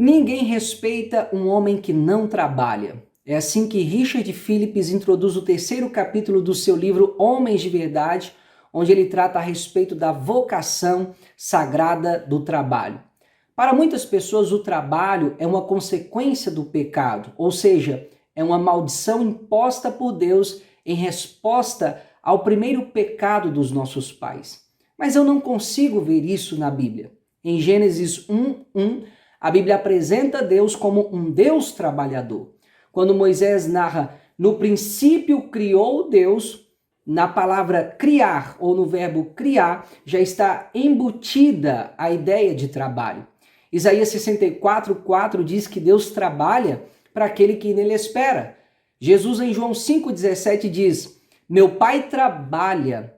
Ninguém respeita um homem que não trabalha. É assim que Richard Phillips introduz o terceiro capítulo do seu livro Homens de Verdade, onde ele trata a respeito da vocação sagrada do trabalho. Para muitas pessoas, o trabalho é uma consequência do pecado, ou seja, é uma maldição imposta por Deus em resposta ao primeiro pecado dos nossos pais. Mas eu não consigo ver isso na Bíblia. Em Gênesis 1:1, a Bíblia apresenta Deus como um Deus trabalhador. Quando Moisés narra, no princípio criou Deus, na palavra criar ou no verbo criar, já está embutida a ideia de trabalho. Isaías 64:4 diz que Deus trabalha para aquele que nele espera. Jesus em João 5:17 diz, meu Pai trabalha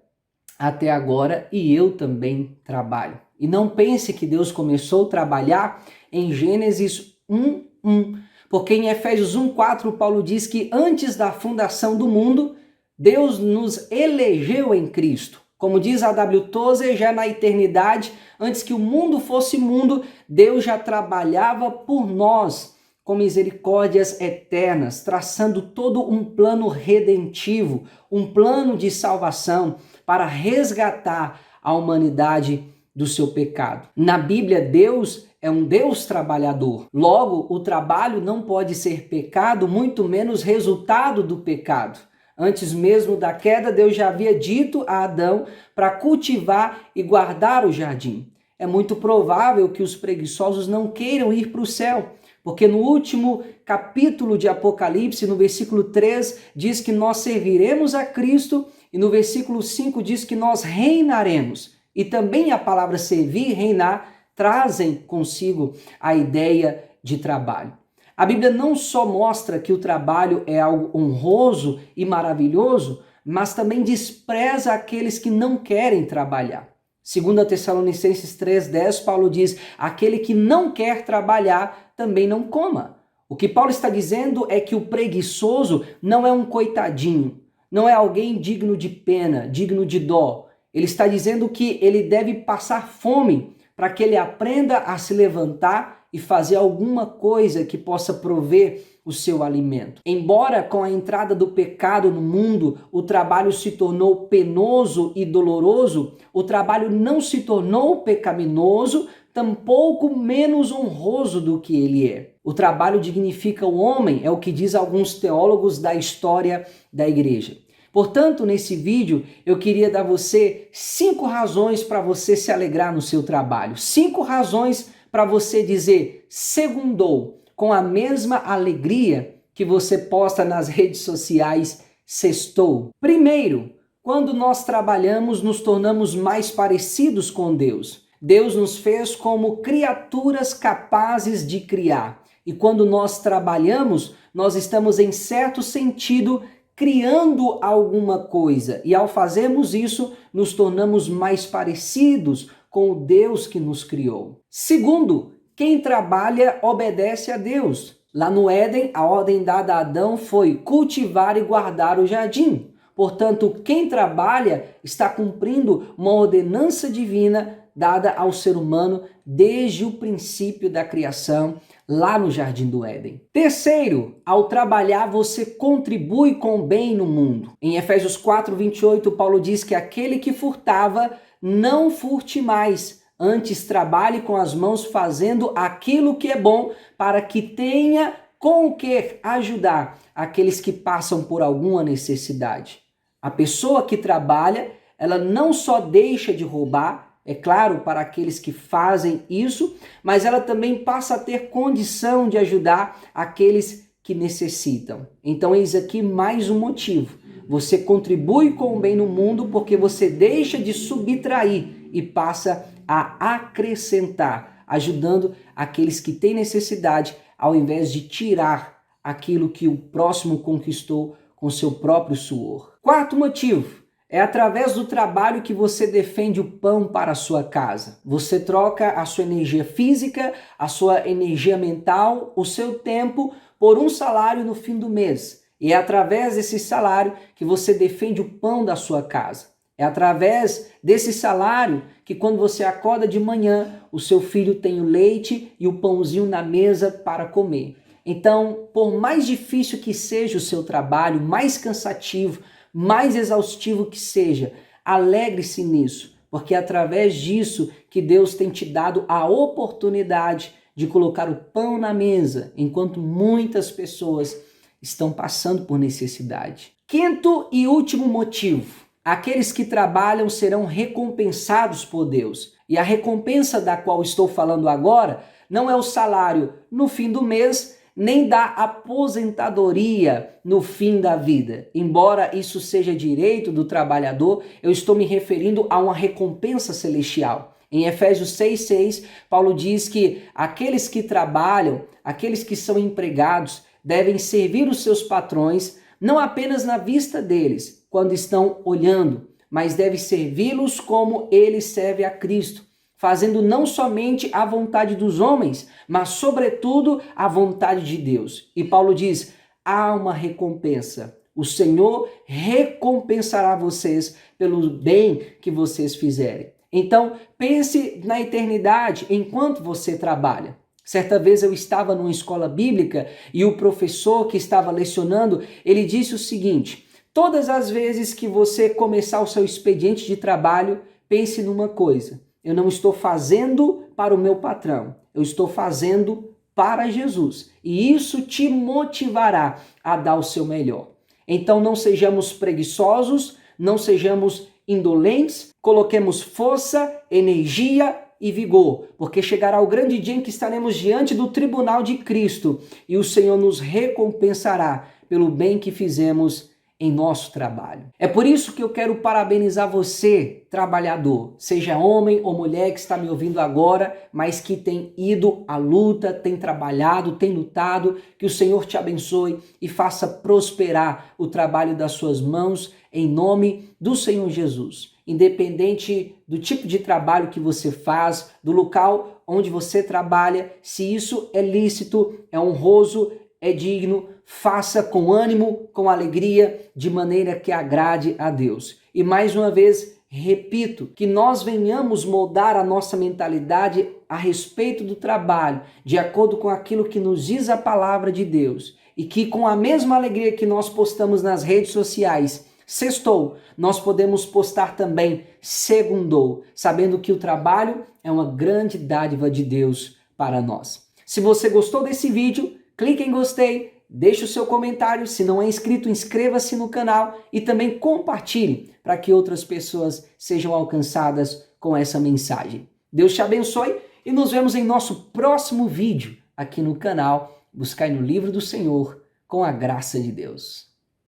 até agora e eu também trabalho. E não pense que Deus começou a trabalhar em Gênesis 1:1, porque em Efésios 1:4 Paulo diz que antes da fundação do mundo, Deus nos elegeu em Cristo. Como diz a W. Tozer, já na eternidade, antes que o mundo fosse mundo, Deus já trabalhava por nós com misericórdias eternas, traçando todo um plano redentivo, um plano de salvação para resgatar a humanidade do seu pecado. Na Bíblia, Deus é um Deus trabalhador. Logo, o trabalho não pode ser pecado, muito menos resultado do pecado. Antes mesmo da queda, Deus já havia dito a Adão para cultivar e guardar o jardim. É muito provável que os preguiçosos não queiram ir para o céu, porque no último capítulo de Apocalipse, no versículo 3, diz que nós serviremos a Cristo e no versículo 5 diz que nós reinaremos. E também a palavra servir e reinar trazem consigo a ideia de trabalho. A Bíblia não só mostra que o trabalho é algo honroso e maravilhoso, mas também despreza aqueles que não querem trabalhar. 2 Tessalonicenses 3:10, Paulo diz, aquele que não quer trabalhar também não coma. O que Paulo está dizendo é que o preguiçoso não é um coitadinho, não é alguém digno de pena, digno de dó. Ele está dizendo que ele deve passar fome para que ele aprenda a se levantar e fazer alguma coisa que possa prover o seu alimento. Embora com a entrada do pecado no mundo, o trabalho se tornou penoso e doloroso, o trabalho não se tornou pecaminoso, tampouco menos honroso do que ele é. O trabalho dignifica o homem, é o que diz alguns teólogos da história da igreja. Portanto, nesse vídeo, eu queria dar a você 5 razões para você se alegrar no seu trabalho. 5 razões para você dizer segundou com a mesma alegria que você posta nas redes sociais sextou. Primeiro, quando nós trabalhamos, nos tornamos mais parecidos com Deus. Deus nos fez como criaturas capazes de criar. E quando nós trabalhamos, nós estamos, em certo sentido, criando alguma coisa. E ao fazermos isso, nos tornamos mais parecidos com o Deus que nos criou. Segundo, quem trabalha obedece a Deus. Lá no Éden, a ordem dada a Adão foi cultivar e guardar o jardim. Portanto, quem trabalha está cumprindo uma ordenança divina dada ao ser humano desde o princípio da criação, lá no Jardim do Éden. Terceiro, ao trabalhar você contribui com o bem no mundo. Em Efésios 4:28, Paulo diz que aquele que furtava, não furte mais, antes trabalhe com as mãos fazendo aquilo que é bom, para que tenha com o que ajudar aqueles que passam por alguma necessidade. A pessoa que trabalha, ela não só deixa de roubar, é claro, para aqueles que fazem isso, mas ela também passa a ter condição de ajudar aqueles que necessitam. Então, eis aqui mais um motivo. Você contribui com o bem no mundo porque você deixa de subtrair e passa a acrescentar, ajudando aqueles que têm necessidade, ao invés de tirar aquilo que o próximo conquistou com seu próprio suor. Quarto motivo. É através do trabalho que você defende o pão para a sua casa. Você troca a sua energia física, a sua energia mental, o seu tempo por um salário no fim do mês. E é através desse salário que você defende o pão da sua casa. É através desse salário que quando você acorda de manhã, o seu filho tem o leite e o pãozinho na mesa para comer. Então, por mais difícil que seja o seu trabalho, mais cansativo, mais exaustivo que seja, alegre-se nisso, porque é através disso que Deus tem te dado a oportunidade de colocar o pão na mesa, enquanto muitas pessoas estão passando por necessidade. Quinto e último motivo: aqueles que trabalham serão recompensados por Deus. E a recompensa da qual estou falando agora não é o salário no fim do mês, nem da aposentadoria no fim da vida. Embora isso seja direito do trabalhador, eu estou me referindo a uma recompensa celestial. Em Efésios 6,6, Paulo diz que aqueles que trabalham, aqueles que são empregados, devem servir os seus patrões, não apenas na vista deles, quando estão olhando, mas deve servi-los como ele serve a Cristo, fazendo não somente a vontade dos homens, mas sobretudo a vontade de Deus. E Paulo diz: há uma recompensa. O Senhor recompensará vocês pelo bem que vocês fizerem. Então, pense na eternidade enquanto você trabalha. Certa vez eu estava numa escola bíblica e o professor que estava lecionando, ele disse o seguinte: todas as vezes que você começar o seu expediente de trabalho, pense numa coisa: eu não estou fazendo para o meu patrão, eu estou fazendo para Jesus. E isso te motivará a dar o seu melhor. Então não sejamos preguiçosos, não sejamos indolentes, coloquemos força, energia e vigor, porque chegará o grande dia em que estaremos diante do tribunal de Cristo e o Senhor nos recompensará pelo bem que fizemos em nosso trabalho. É por isso que eu quero parabenizar você, trabalhador, seja homem ou mulher que está me ouvindo agora, mas que tem ido à luta, tem trabalhado, tem lutado, que o Senhor te abençoe e faça prosperar o trabalho das suas mãos em nome do Senhor Jesus. Independente do tipo de trabalho que você faz, do local onde você trabalha, se isso é lícito, é honroso, é digno, faça com ânimo, com alegria, de maneira que agrade a Deus. E mais uma vez, repito, que nós venhamos moldar a nossa mentalidade a respeito do trabalho, de acordo com aquilo que nos diz a palavra de Deus. E que com a mesma alegria que nós postamos nas redes sociais, sextou, nós podemos postar também segundou, sabendo que o trabalho é uma grande dádiva de Deus para nós. Se você gostou desse vídeo, clique em gostei, deixe o seu comentário, se não é inscrito, inscreva-se no canal e também compartilhe para que outras pessoas sejam alcançadas com essa mensagem. Deus te abençoe e nos vemos em nosso próximo vídeo aqui no canal Buscai no Livro do Senhor com a graça de Deus.